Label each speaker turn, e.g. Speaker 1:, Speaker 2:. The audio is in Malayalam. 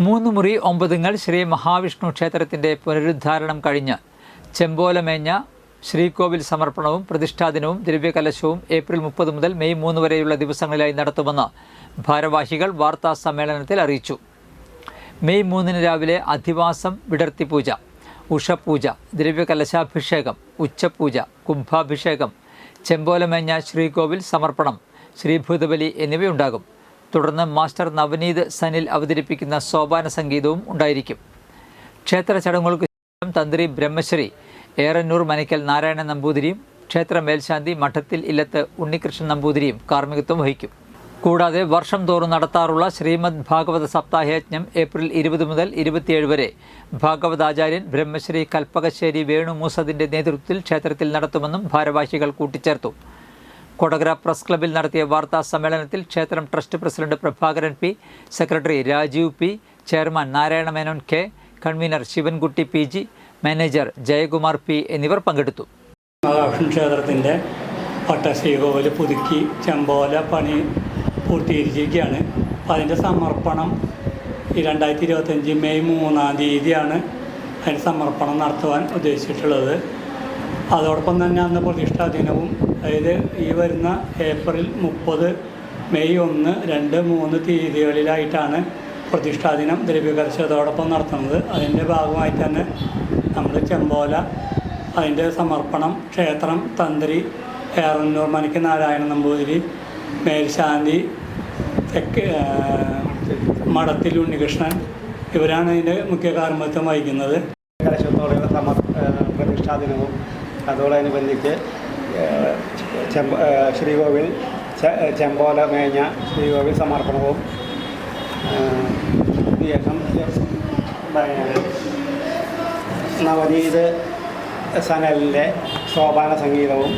Speaker 1: മൂന്ന് മുറി ഒമ്പതുങ്ങൽ ശ്രീ മഹാവിഷ്ണു ക്ഷേത്രത്തിൻ്റെ പുനരുദ്ധാരണം കഴിഞ്ഞ് ചെമ്പോലമേഞ്ഞ ശ്രീകോവിൽ സമർപ്പണവും പ്രതിഷ്ഠാദിനവും ദ്രവ്യകലശവും ഏപ്രിൽ 30 മുതൽ മെയ് 3 വരെയുള്ള ദിവസങ്ങളിലായി നടത്തുമെന്ന് ഭാരവാഹികൾ വാർത്താ സമ്മേളനത്തിൽ അറിയിച്ചു. മെയ് 3 രാവിലെ അധിവാസം വിടർത്തി പൂജ, ഉഷപൂജ, ദ്രവ്യകലശാഭിഷേകം, ഉച്ചപൂജ, കുംഭാഭിഷേകം, ചെമ്പോലമേഞ്ഞ ശ്രീകോവിൽ സമർപ്പണം, ശ്രീഭൂതബലി എന്നിവയുണ്ടാകും. തുടർന്ന് മാസ്റ്റർ നവനീത് സനിൽ അവതരിപ്പിക്കുന്ന സോപാന സംഗീതവും ഉണ്ടായിരിക്കും. ക്ഷേത്ര ചടങ്ങുകൾക്ക് ശേഷം തന്ത്രി ബ്രഹ്മശ്രീ ഏറന്നൂർ മനയ്ക്കൽ നാരായണ നമ്പൂതിരിയും ക്ഷേത്ര മേൽശാന്തി മഠത്തിൽ ഇല്ലത്ത് ഉണ്ണികൃഷ്ണൻ നമ്പൂതിരിയും കാർമ്മികത്വം വഹിക്കും. കൂടാതെ വർഷം തോറും നടത്താറുള്ള ശ്രീമദ് ഭാഗവത സപ്താഹയജ്ഞം ഏപ്രിൽ 20 മുതൽ 27 വരെ ഭാഗവതാചാര്യൻ ബ്രഹ്മശ്രീ കൽപ്പകശ്ശേരി വേണു മൂസദിൻ്റെ നേതൃത്വത്തിൽ ക്ഷേത്രത്തിൽ നടത്തുമെന്നും ഭാരവാഹികൾ കൂട്ടിച്ചേർത്തു. കൊടകര പ്രസ് ക്ലബ്ബിൽ നടത്തിയ വാർത്താ സമ്മേളനത്തിൽ ക്ഷേത്രം trust president Prabhakaran P, secretary Rajeev P, chairman Narayana Menon K, convener Sivankutty P G, manager Jayakumar P എന്നിവർ പങ്കെടുത്തു.
Speaker 2: മഹാവിഷ്ണു ക്ഷേത്രത്തിൻ്റെ പട്ടശ്രീകോവിൽ പുതുക്കി ചെമ്പോല പണി പൂർത്തീകരിച്ചിരിക്കുകയാണ്. അപ്പോൾ അതിൻ്റെ സമർപ്പണം 2025 മെയ് 3-ാം തീയതിയാണ് അതിന് സമർപ്പണം നടത്തുവാൻ ഉദ്ദേശിച്ചിട്ടുള്ളത്. അതോടൊപ്പം തന്നെ അന്ന് പ്രതിഷ്ഠാ ദിനവും, അതായത് ഈ വരുന്ന ഏപ്രിൽ 30, മെയ് 1, 2, 3 തീയതികളിലായിട്ടാണ് പ്രതിഷ്ഠാ ദിനം ദ്രവ്യകലശത്തോടൊപ്പം നടത്തുന്നത്. അതിൻ്റെ ഭാഗമായിട്ട് തന്നെ നമ്മൾ ചെമ്പോല അതിൻ്റെ സമർപ്പണം ക്ഷേത്രം തന്ത്രി ഏറന്നൂർ മനയ്ക്ക് നാരായണ നമ്പൂതിരി, മേൽശാന്തി മഠത്തിൽ ഉണ്ണികൃഷ്ണൻ, ഇവരാണ് അതിൻ്റെ മുഖ്യ കാർമ്മികത്വം വഹിക്കുന്നത്.
Speaker 3: കലശത്തോടെയുള്ള പ്രതിഷ്ഠാദിനവും അതോടനുബന്ധിച്ച് ശ്രീകോവിൽ ചെമ്പോല മേഞ്ഞ ശ്രീകോവിൽ സമർപ്പണവും ശേഷം നവനീത് സനലിൻ്റെ സോപാന സംഗീതവും